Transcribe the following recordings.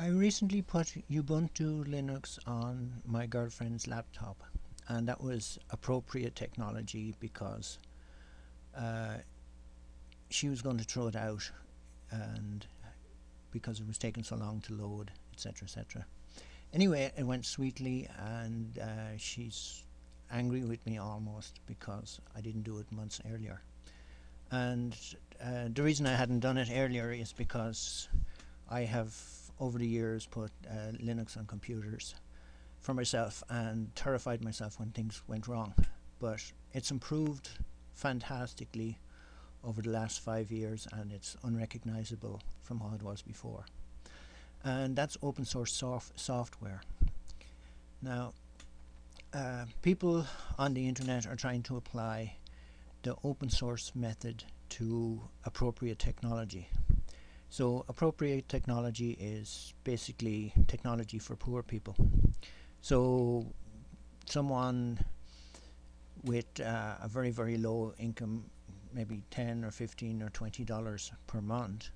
I recently put Ubuntu Linux on my girlfriend's laptop, and that was appropriate technology because uh, she was going to throw it out, and because it was taking so long to load, etc., etc. Anyway, it went sweetly, and she's angry with me almost because I didn't do it months earlier. And the reason I hadn't done it earlier is because I have over the years put Linux on computers for myself and terrified myself when things went wrong. But it's improved fantastically over the last 5 years, and it's unrecognizable from how it was before. And that's open source software. Now, people on the internet are trying to apply the open source method to appropriate technology. So appropriate technology is basically technology for poor people. So someone with a very, very low income, maybe 10 or 15 or $20 per month,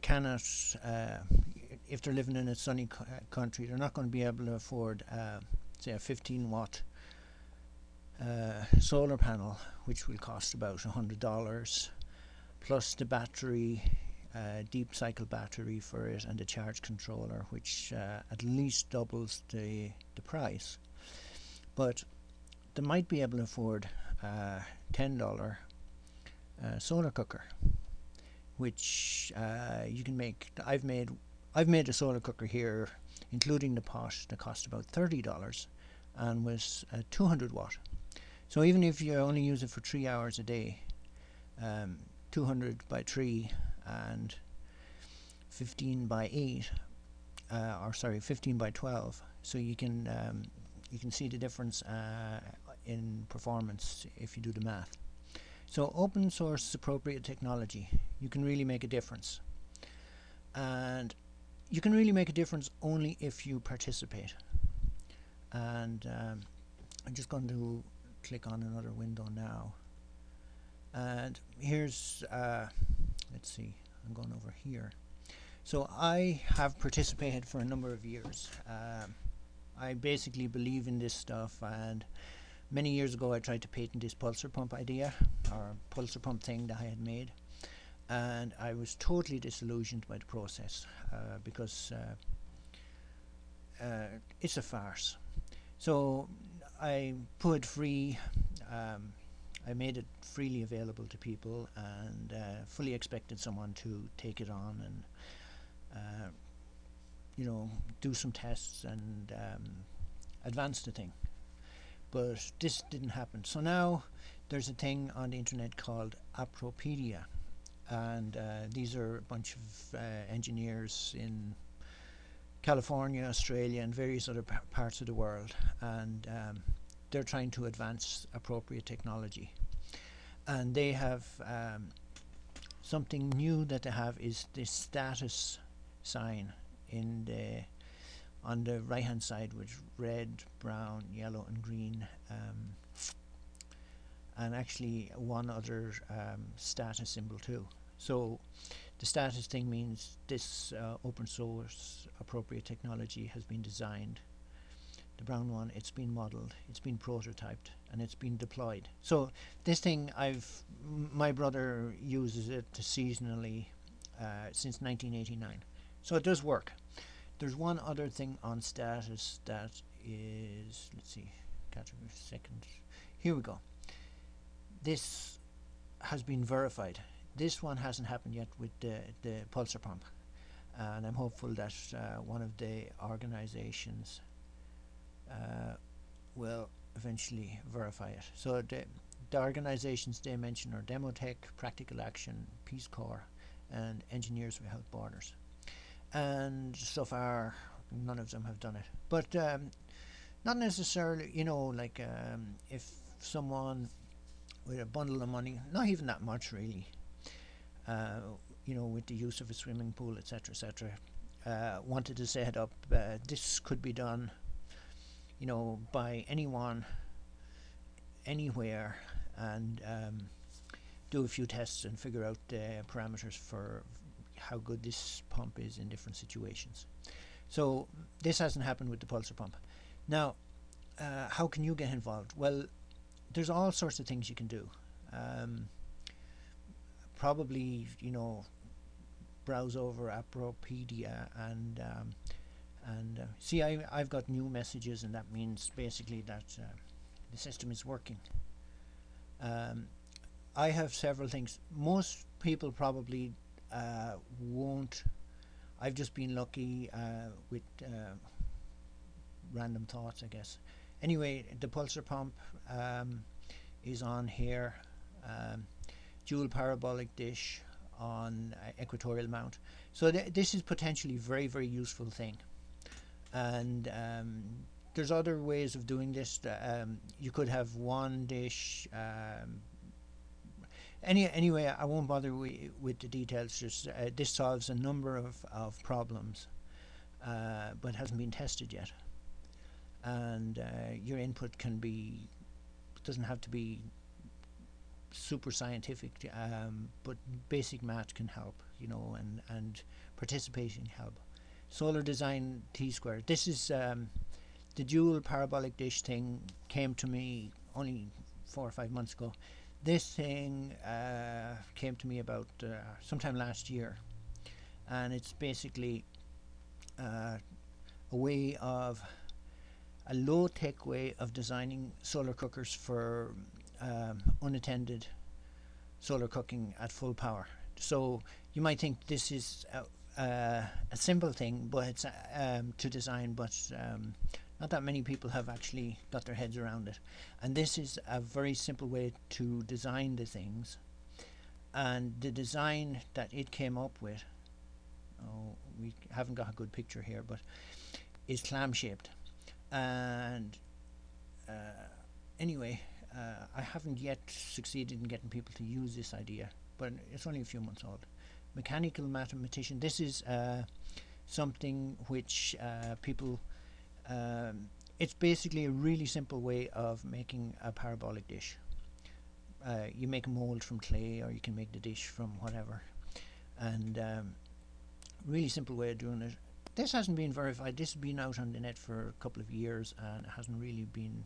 cannot, if they're living in a sunny country, they're not going to be able to afford, say, a 15-watt solar panel, which will cost about $100, plus the battery, deep cycle battery for it, and the charge controller, which at least doubles the price. But they might be able to afford a $10 solar cooker, which you can make. I've made a solar cooker here, including the pot, that cost about $30 and was 200 watt. So even if you only use it for 3 hours a day, 200 by 3 and 15 by 8, or sorry, 15 by 12. So you can see the difference in performance if you do the math. So open source appropriate technology, you can really make a difference. And you can really make a difference only if you participate. And I'm just going to click on another window now. And here's, let's see, I'm going over here. So I have participated for a number of years. I basically believe in this stuff, and many years ago I tried to patent this pulsar pump idea, or pulsar pump thing that I had made, and I was totally disillusioned by the process because it's a farce. So I put free, I made it freely available to people, and fully expected someone to take it on and do some tests and advance the thing. But this didn't happen. So now there's a thing on the internet called Appropedia, and these are a bunch of engineers in California, Australia, and various other parts of the world, and they're trying to advance appropriate technology. And they have something new that they have is this status sign on the right hand side with red, brown, yellow and green, and actually one other status symbol too. So the status thing means this open source appropriate technology has been designed. The brown one, it's been modeled, it's been prototyped, and it's been deployed. So this thing, my brother uses it seasonally since 1989. So it does work. There's one other thing on status that is, let's see, catch a second. Here we go. This has been verified. This one hasn't happened yet with the pulsar pump, and I'm hopeful that one of the organizations will eventually verify it. So the organizations they mention are Demotech, Practical Action, Peace Corps, and Engineers Without Borders. And so far, none of them have done it. But not necessarily, like if someone with a bundle of money, not even that much really, with the use of a swimming pool, etc., etc., wanted to set up, this could be done, by anyone, anywhere, and do a few tests and figure out the parameters for how good this pump is in different situations. So this hasn't happened with the pulsar pump. Now, how can you get involved? Well, there's all sorts of things you can do. Probably, browse over Appropedia and see, I've got new messages, and that means basically that the system is working. I have several things. Most people probably won't. I've just been lucky with random thoughts, I guess. Anyway, the pulsar pump is on here. Dual parabolic dish on equatorial mount. So this is potentially very, very useful thing. And there's other ways of doing this. You could have one dish. Anyway, I won't bother with the details. Just this solves a number of problems, but hasn't been tested yet. And your input doesn't have to be super scientific, but basic math can help, and participating help. Solar design T-squared. This is the dual parabolic dish thing came to me only 4 or 5 months ago. This thing came to me about sometime last year, and it's basically a low-tech way of designing solar cookers for unattended solar cooking at full power. So you might think this is a simple thing, but it's to design, but not that many people have actually got their heads around it. And this is a very simple way to design the things. And the design that it came up with, we haven't got a good picture here, but is clam-shaped. And anyway, I haven't yet succeeded in getting people to use this idea, but it's only a few months old. Mechanical mathematician. This is something which people. It's basically a really simple way of making a parabolic dish. You make a mold from clay, or you can make the dish from whatever, and really simple way of doing it. This hasn't been verified. This has been out on the net for a couple of years, and it hasn't really been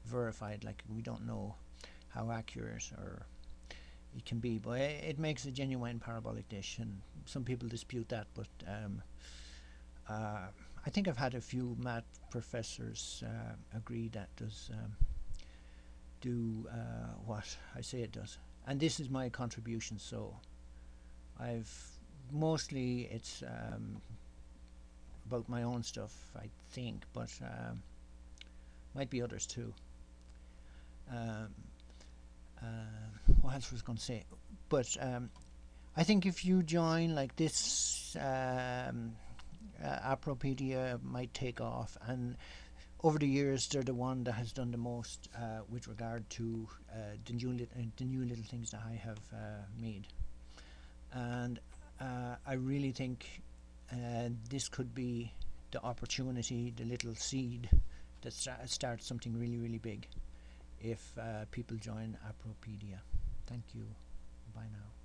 verified. Like, we don't know how accurate or it can be, but it makes a genuine parabolic dish, and some people dispute that, but I think I've had a few math professors agree that does do what I say it does, and this is my contribution. So mostly it's about my own stuff, I think, but might be others too. What else was I going to say? But I think if you join like this, Appropedia might take off, and over the years they're the one that has done the most with regard to the new little things that I have made. And I really think this could be the opportunity, the little seed that starts something really, really big if people join Appropedia. Thank you. Bye now.